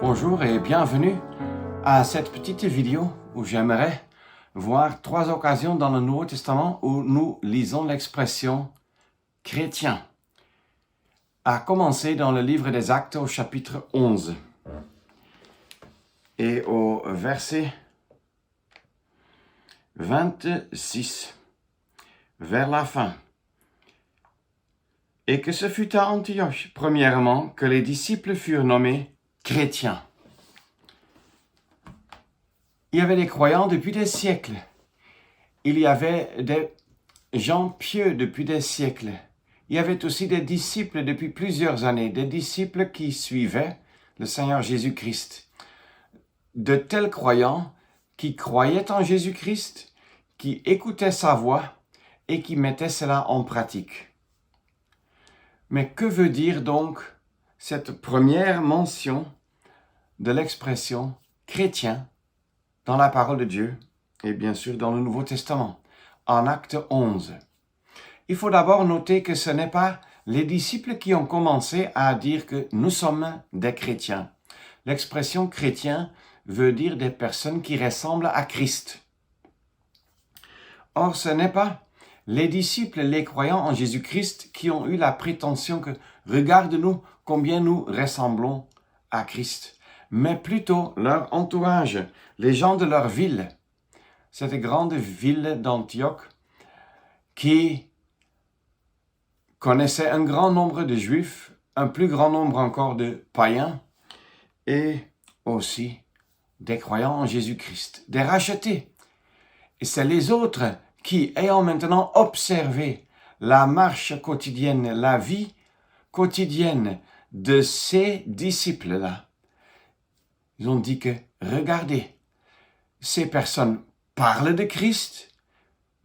Bonjour et bienvenue à cette petite vidéo où j'aimerais voir 3 occasions dans le Nouveau Testament où nous lisons l'expression « chrétien », à commencer dans le livre des Actes au chapitre 11 et au verset 26, vers la fin. Et que ce fut à Antioche, premièrement, que les disciples furent nommés chrétiens. Il y avait des croyants depuis des siècles. Il y avait des gens pieux depuis des siècles. Il y avait aussi des disciples depuis plusieurs années, des disciples qui suivaient le Seigneur Jésus-Christ. De tels croyants qui croyaient en Jésus-Christ, qui écoutaient sa voix et qui mettaient cela en pratique. Mais que veut dire donc cette première mention de l'expression chrétien dans la parole de Dieu et bien sûr dans le Nouveau Testament, en Acte 11? Il faut d'abord noter que ce n'est pas les disciples qui ont commencé à dire que nous sommes des chrétiens. L'expression chrétien veut dire des personnes qui ressemblent à Christ. Or, ce n'est pas les disciples, les croyants en Jésus-Christ qui ont eu la prétention que « regarde-nous combien nous ressemblons à Christ », mais plutôt leur entourage, les gens de leur ville, cette grande ville d'Antioche qui connaissait un grand nombre de Juifs, un plus grand nombre encore de païens et aussi des croyants en Jésus-Christ, des rachetés. Et c'est les autres qui, ayant maintenant observé la marche quotidienne, la vie quotidienne de ces disciples-là, ils ont dit que, regardez, ces personnes parlent de Christ,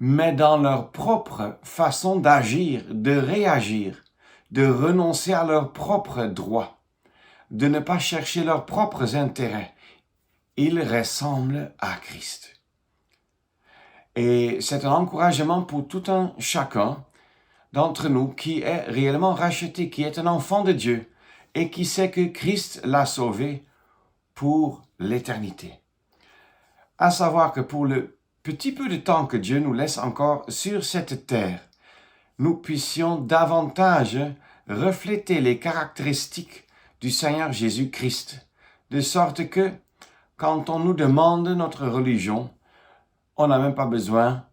mais dans leur propre façon d'agir, de réagir, de renoncer à leurs propres droits, de ne pas chercher leurs propres intérêts, ils ressemblent à Christ. Et c'est un encouragement pour tout un chacun d'entre nous qui est réellement racheté, qui est un enfant de Dieu et qui sait que Christ l'a sauvé pour l'éternité. À savoir que pour le petit peu de temps que Dieu nous laisse encore sur cette terre, nous puissions davantage refléter les caractéristiques du Seigneur Jésus-Christ, de sorte que quand on nous demande notre religion, on n'a même pas besoin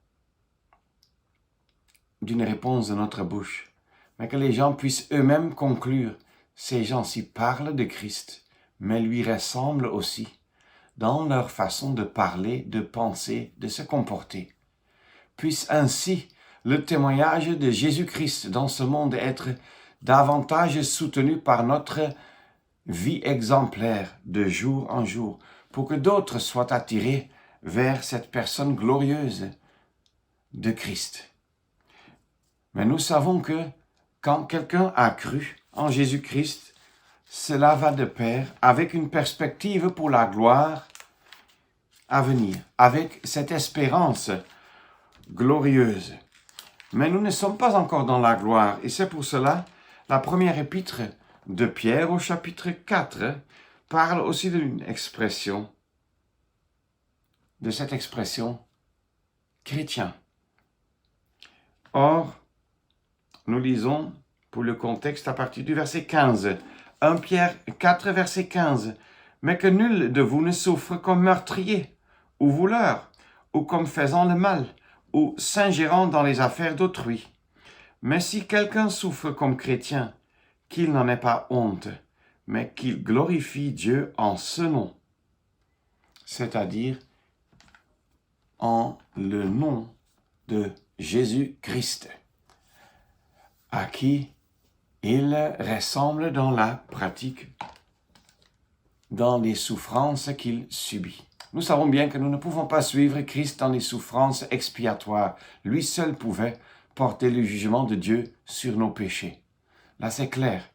d'une réponse de notre bouche, mais que les gens puissent eux-mêmes conclure, ces gens-ci parlent de Christ, mais lui ressemblent aussi dans leur façon de parler, de penser, de se comporter. Puisse ainsi le témoignage de Jésus-Christ dans ce monde être davantage soutenu par notre vie exemplaire de jour en jour, pour que d'autres soient attirés vers cette personne glorieuse de Christ. Mais nous savons que quand quelqu'un a cru en Jésus-Christ, cela va de pair avec une perspective pour la gloire à venir, avec cette espérance glorieuse. Mais nous ne sommes pas encore dans la gloire, et c'est pour cela la première épître de Pierre au chapitre 4 parle aussi d'une expression, de cette expression chrétien. Or, nous lisons pour le contexte à partir du verset 15. 1 Pierre 4, verset 15. « Mais que nul de vous ne souffre comme meurtrier, ou voleur, ou comme faisant le mal, ou s'ingérant dans les affaires d'autrui. Mais si quelqu'un souffre comme chrétien, qu'il n'en ait pas honte, mais qu'il glorifie Dieu en ce nom. » C'est-à-dire en le nom de Jésus-Christ, à qui il ressemble dans la pratique, dans les souffrances qu'il subit. Nous savons bien que nous ne pouvons pas suivre Christ dans les souffrances expiatoires. Lui seul pouvait porter le jugement de Dieu sur nos péchés. Là, c'est clair.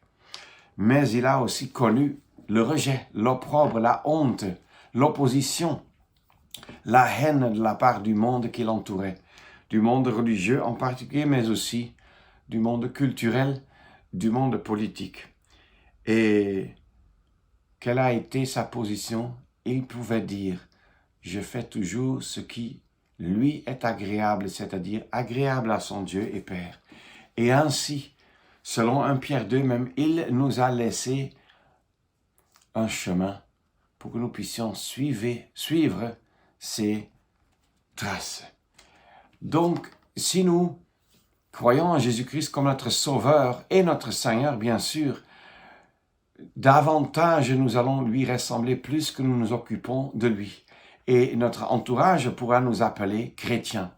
Mais il a aussi connu le rejet, l'opprobre, la honte, l'opposition, la haine de la part du monde qui l'entourait, du monde religieux en particulier, mais aussi du monde culturel, du monde politique. Et quelle a été sa position, il pouvait dire « Je fais toujours ce qui lui est agréable, c'est-à-dire agréable à son Dieu et Père. » Et ainsi, selon 1 Pierre 2 même, il nous a laissé un chemin pour que nous puissions suivre ses traces. Donc, si nous croyons en Jésus-Christ comme notre Sauveur et notre Seigneur, bien sûr, davantage nous allons lui ressembler plus que nous nous occupons de lui. Et notre entourage pourra nous appeler chrétiens.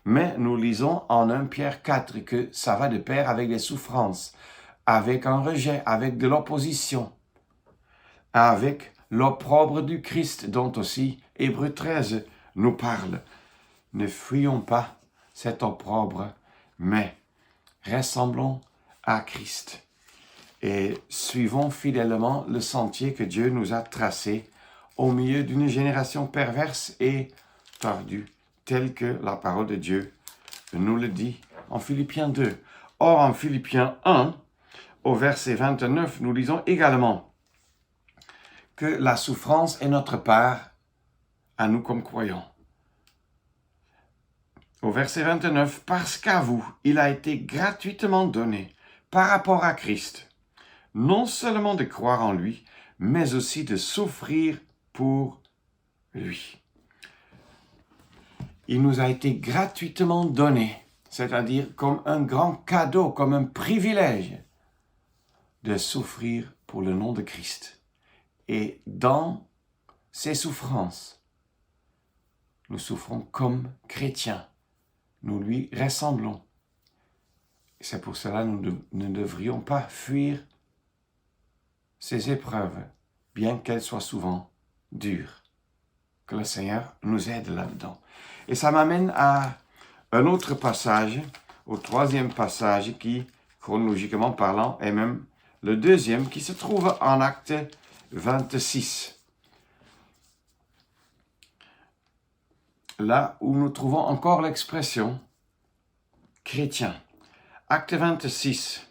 Mais nous lisons en 1 Pierre 4 que ça va de pair avec des souffrances, avec un rejet, avec de l'opposition, avec l'opprobre du Christ, dont aussi Hébreux 13 nous parle. Ne fuyons pas cet opprobre, mais ressemblons à Christ et suivons fidèlement le sentier que Dieu nous a tracé au milieu d'une génération perverse et tordue, telle que la parole de Dieu nous le dit en Philippiens 2. Or, en Philippiens 1, au verset 29, nous lisons également que la souffrance est notre part à nous comme croyants. Au verset 29, « Parce qu'à vous, il a été gratuitement donné, par rapport à Christ, non seulement de croire en lui, mais aussi de souffrir pour lui. » Il nous a été gratuitement donné, c'est-à-dire comme un grand cadeau, comme un privilège, de souffrir pour le nom de Christ. Et dans ces souffrances, nous souffrons comme chrétiens. Nous lui ressemblons. C'est pour cela que nous ne devrions pas fuir ces épreuves, bien qu'elles soient souvent dures. Que le Seigneur nous aide là-dedans. Et ça m'amène à un autre passage, au troisième passage qui, chronologiquement parlant, est même le deuxième, qui se trouve en Acte 26. Là où nous trouvons encore l'expression chrétien. Acte 26.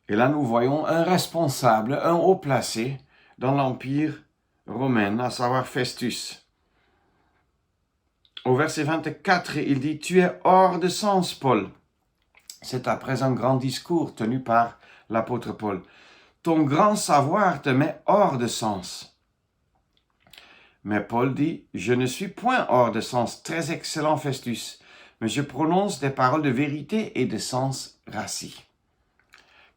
Et là, nous voyons un responsable, un haut placé dans l'Empire romain, à savoir Festus. Au verset 24, il dit « Tu es hors de sens, Paul. » C'est après un grand discours tenu par l'apôtre Paul. « Ton grand savoir te met hors de sens. » Mais Paul dit « Je ne suis point hors de sens, très excellent Festus, mais je prononce des paroles de vérité et de sens rassis.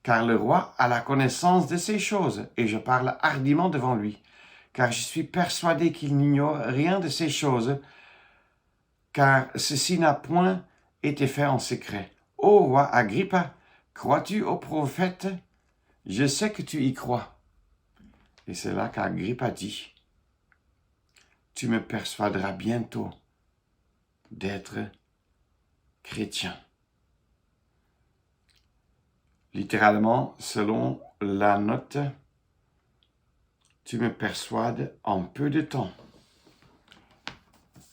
Car le roi a la connaissance de ces choses, et je parle hardiment devant lui, car je suis persuadé qu'il n'ignore rien de ces choses, car ceci n'a point été fait en secret. Ô roi Agrippa, crois-tu au prophète? Je sais que tu y crois. » Et c'est là qu'Agrippa dit « Tu me persuaderas bientôt d'être chrétien. » Littéralement, selon la note, « Tu me persuades en peu de temps. »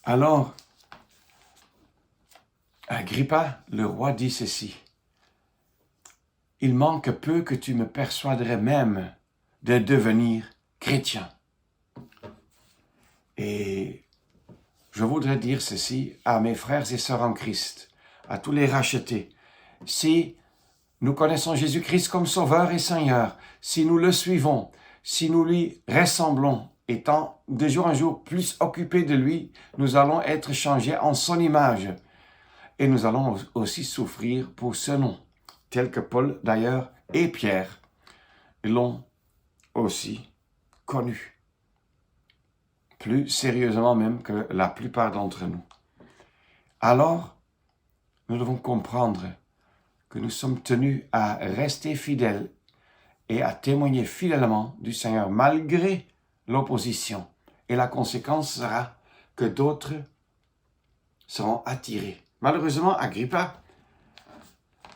Alors, Agrippa, le roi, dit ceci. « Il manque peu que tu me persuaderais même de devenir chrétien. » Et je voudrais dire ceci à mes frères et sœurs en Christ, à tous les rachetés. Si nous connaissons Jésus-Christ comme Sauveur et Seigneur, si nous le suivons, si nous lui ressemblons, étant de jour en jour plus occupés de lui, nous allons être changés en son image. Et nous allons aussi souffrir pour ce nom, tel que Paul d'ailleurs et Pierre l'ont aussi connu. Plus sérieusement même que la plupart d'entre nous. Alors, nous devons comprendre que nous sommes tenus à rester fidèles et à témoigner fidèlement du Seigneur malgré l'opposition. Et la conséquence sera que d'autres seront attirés. Malheureusement, Agrippa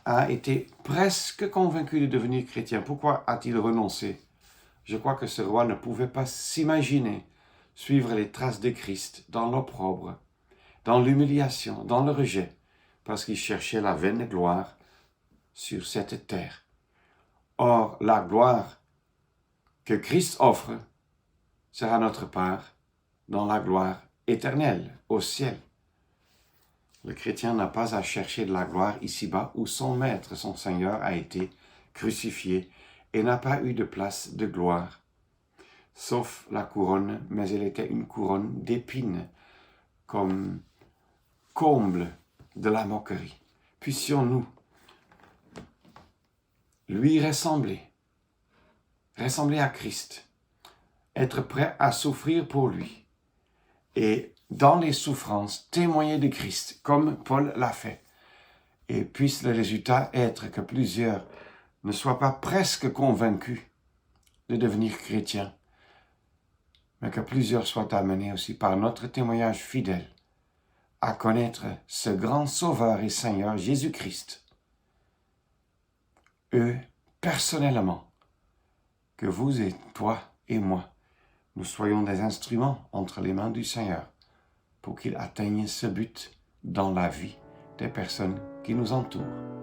a été presque convaincu de devenir chrétien. Pourquoi a-t-il renoncé? Je crois que ce roi ne pouvait pas s'imaginer suivre les traces de Christ dans l'opprobre, dans l'humiliation, dans le rejet, parce qu'il cherchait la vaine gloire sur cette terre. Or, la gloire que Christ offre sera notre part dans la gloire éternelle, au ciel. Le chrétien n'a pas à chercher de la gloire ici-bas où son maître, son Seigneur, a été crucifié et n'a pas eu de place de gloire, sauf la couronne, mais elle était une couronne d'épines, comme comble de la moquerie. Puissions-nous lui ressembler à Christ, être prêt à souffrir pour lui, et dans les souffrances, témoigner de Christ, comme Paul l'a fait. Et puisse le résultat être que plusieurs ne soient pas presque convaincus de devenir chrétiens, mais que plusieurs soient amenés aussi par notre témoignage fidèle à connaître ce grand Sauveur et Seigneur Jésus-Christ. Eux, personnellement, que vous et toi et moi, nous soyons des instruments entre les mains du Seigneur pour qu'il atteigne ce but dans la vie des personnes qui nous entourent.